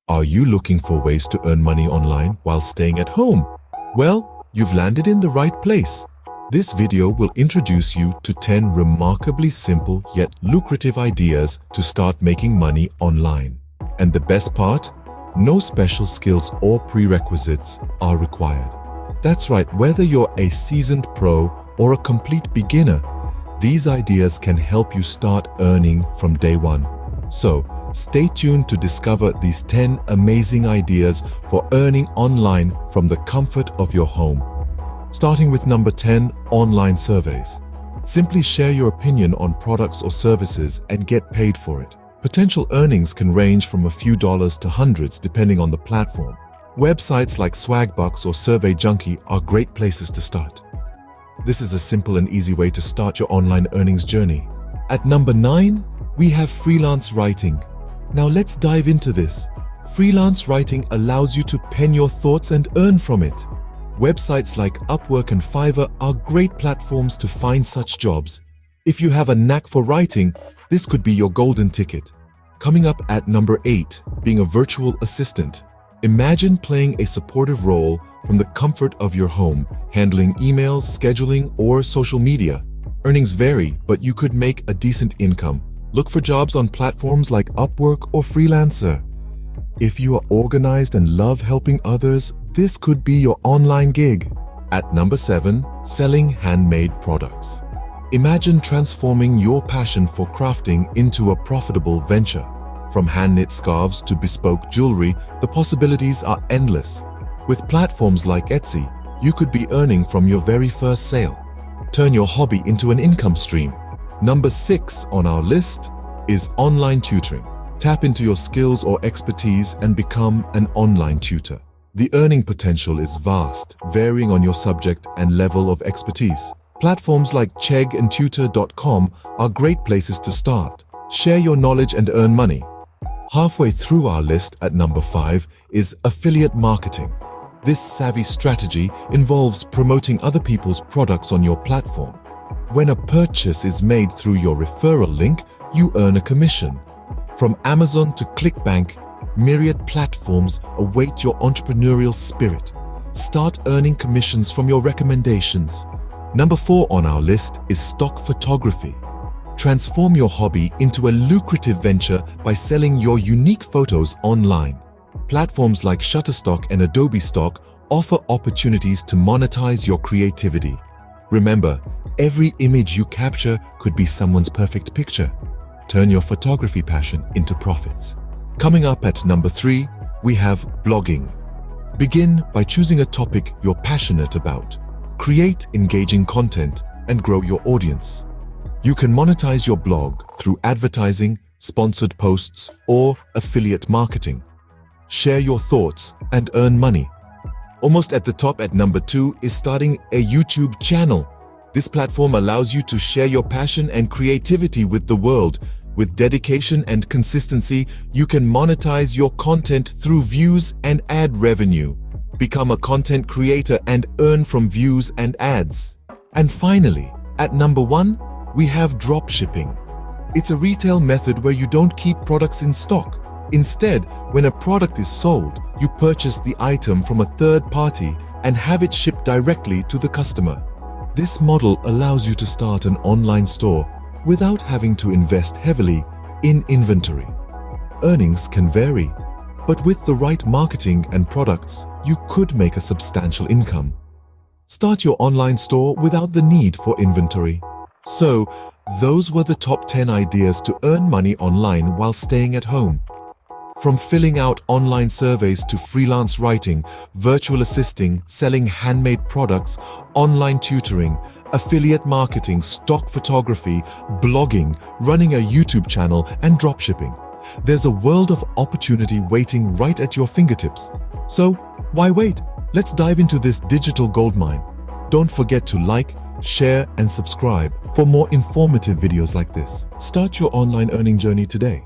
Are you looking for ways to earn money online while staying at home? Well, you've landed in the right place. This video will introduce you to 10 remarkably simple yet lucrative ideas to start making money online. And the best part? No special skills or prerequisites are required. That's right, whether you're a seasoned pro or a complete beginner, these ideas can help you start earning from day one. So, stay tuned to discover these 10 amazing ideas for earning online from the comfort of your home. Starting with number 10, online surveys. Simply share your opinion on products or services and get paid for it. Potential earnings can range from a few dollars to hundreds depending on the platform. Websites like Swagbucks or Survey Junkie are great places to start. This is a simple and easy way to start your online earnings journey. At number 9, we have freelance writing. Now let's dive into this. Freelance writing allows you to pen your thoughts and earn from it. Websites like Upwork and Fiverr are great platforms to find such jobs. If you have a knack for writing, this could be your golden ticket. Coming up at number 8, being a virtual assistant. Imagine playing a supportive role from the comfort of your home, handling emails, scheduling, or social media. Earnings vary, but you could make a decent income. Look for jobs on platforms like Upwork or Freelancer. If you are organized and love helping others, this could be your online gig. At number 7, selling handmade products. Imagine transforming your passion for crafting into a profitable venture. From hand-knit scarves to bespoke jewelry, the possibilities are endless. With platforms like Etsy, you could be earning from your very first sale. Turn your hobby into an income stream. Number 6 on our list is online tutoring. Tap into your skills or expertise and become an online tutor. The earning potential is vast, varying on your subject and level of expertise. Platforms like Chegg and Tutor.com are great places to start. Share your knowledge and earn money. Halfway through our list at number 5 is affiliate marketing. This savvy strategy involves promoting other people's products on your platform. When a purchase is made through your referral link, you earn a commission. From Amazon to ClickBank, myriad platforms await your entrepreneurial spirit. Start earning commissions from your recommendations. Number 4 on our list is stock photography. Transform your hobby into a lucrative venture by selling your unique photos online. Platforms like Shutterstock and Adobe Stock offer opportunities to monetize your creativity. Remember, every image you capture could be someone's perfect picture. Turn your photography passion into profits. Coming up at number 3, we have blogging. Begin by choosing a topic you're passionate about. Create engaging content and grow your audience. You can monetize your blog through advertising, sponsored posts, or affiliate marketing. Share your thoughts and earn money. Almost at the top at number 2 is starting a YouTube channel. This platform allows you to share your passion and creativity with the world. With dedication and consistency, you can monetize your content through views and ad revenue. Become a content creator and earn from views and ads. And finally, at number 1, we have dropshipping. It's a retail method where you don't keep products in stock. Instead, when a product is sold, you purchase the item from a third party and have it shipped directly to the customer. This model allows you to start an online store without having to invest heavily in inventory. Earnings can vary, but with the right marketing and products, you could make a substantial income. Start your online store without the need for inventory. So, those were the top 10 ideas to earn money online while staying at home. From filling out online surveys to freelance writing, virtual assisting, selling handmade products, online tutoring, affiliate marketing, stock photography, blogging, running a YouTube channel, and dropshipping. There's a world of opportunity waiting right at your fingertips. So, why wait? Let's dive into this digital goldmine. Don't forget to like, share, and subscribe for more informative videos like this. Start your online earning journey today.